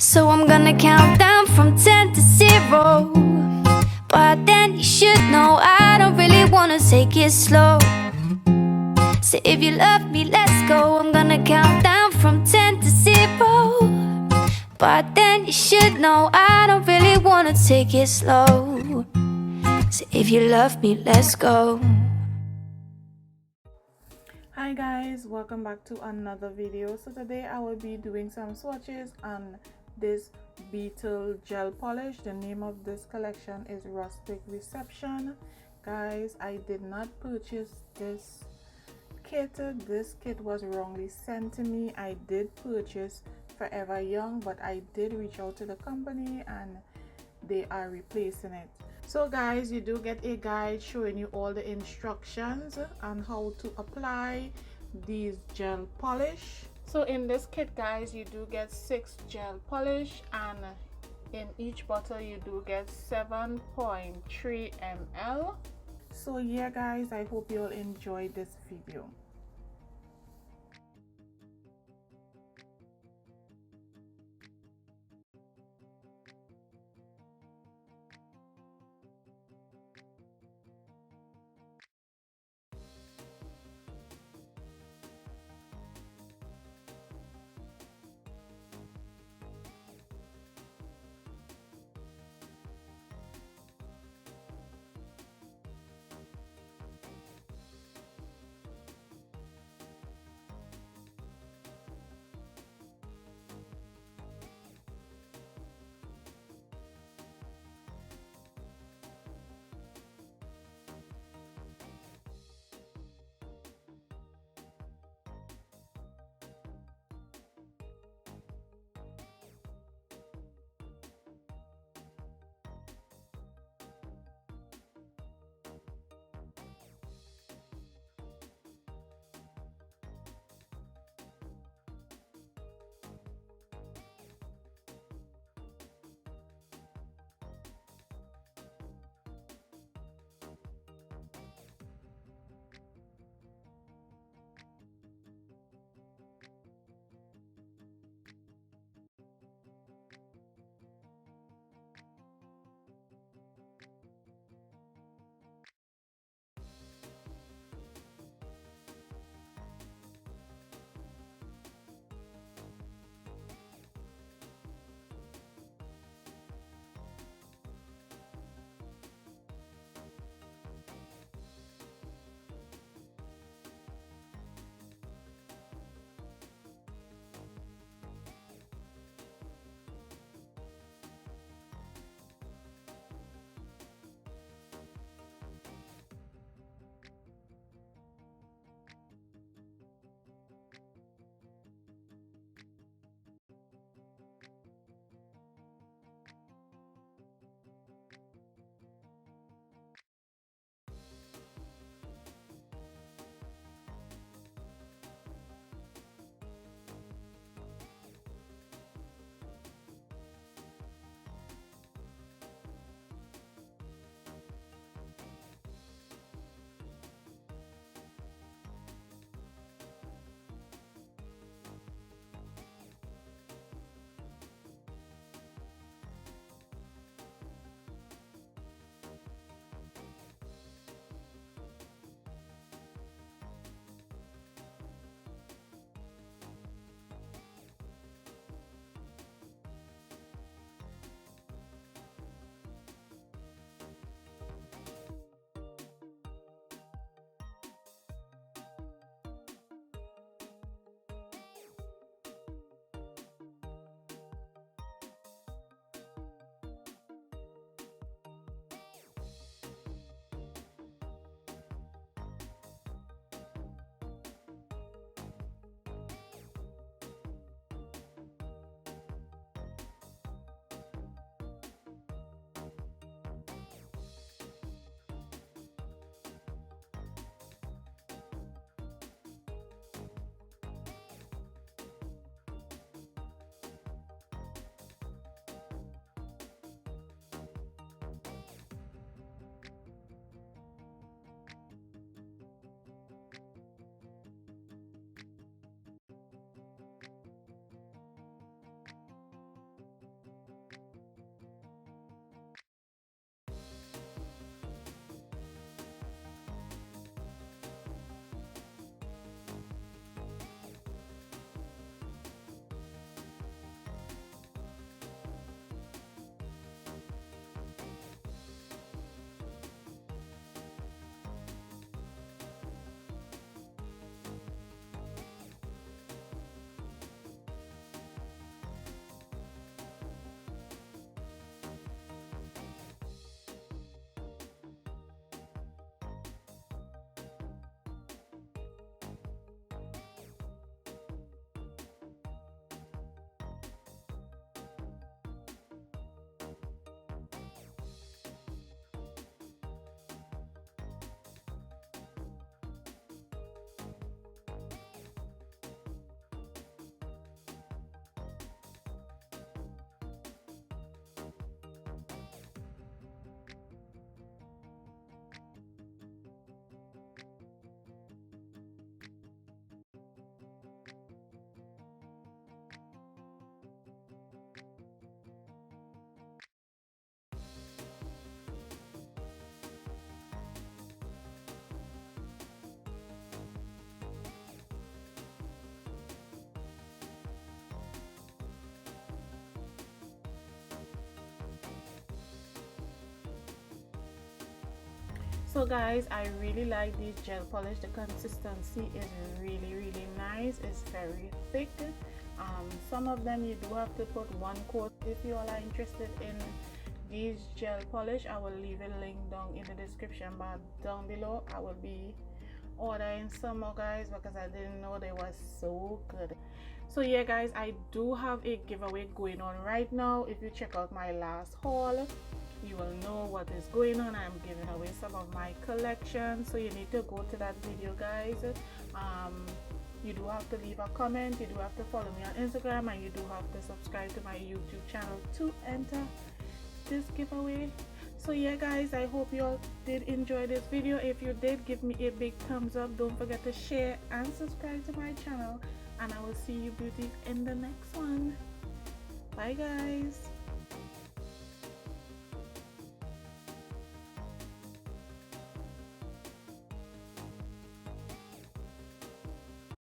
So I'm gonna count down from 10 to 0. But then you should know I don't really wanna take it slow. So if you love me, let's go. I'm gonna count down from 10 to 0. But then you should know I don't really wanna take it slow. So if you love me, let's go. Hi guys, welcome back to another video. So today I will be doing some swatches on this Beetles gel polish. The name of this collection is Rustic Reception. Guys, I did not purchase this kit. This kit was wrongly sent to me. I did purchase Forever Young, but I did reach out to the company and they are replacing it. So guys, you do get a guide showing you all the instructions on how to apply these gel polish. So in this kit guys, you do get 6 gel polish, and in each bottle you do get 7.3 ml. So yeah guys, I hope you'll enjoy this video. So guys, I really like this gel polish. The consistency is really nice. It's very thick. Some of them you do have to put one coat. If you all are interested in these gel polish, I will leave a link down in the description bar down below. I will be ordering some more, guys, because I didn't know they were so good. So yeah guys, I do have a giveaway going on right now. If you check out my last haul, you will know what is going on. I'm giving away some of my collection, so you need to go to that video, guys. You do have to leave a comment, you do have to follow me on Instagram, and you do have to subscribe to my YouTube channel to enter this giveaway. So yeah guys, I hope you all did enjoy this video. If you did, give me a big thumbs up. Don't forget to share and subscribe to my channel, and I will see you beauties in the next one. Bye guys.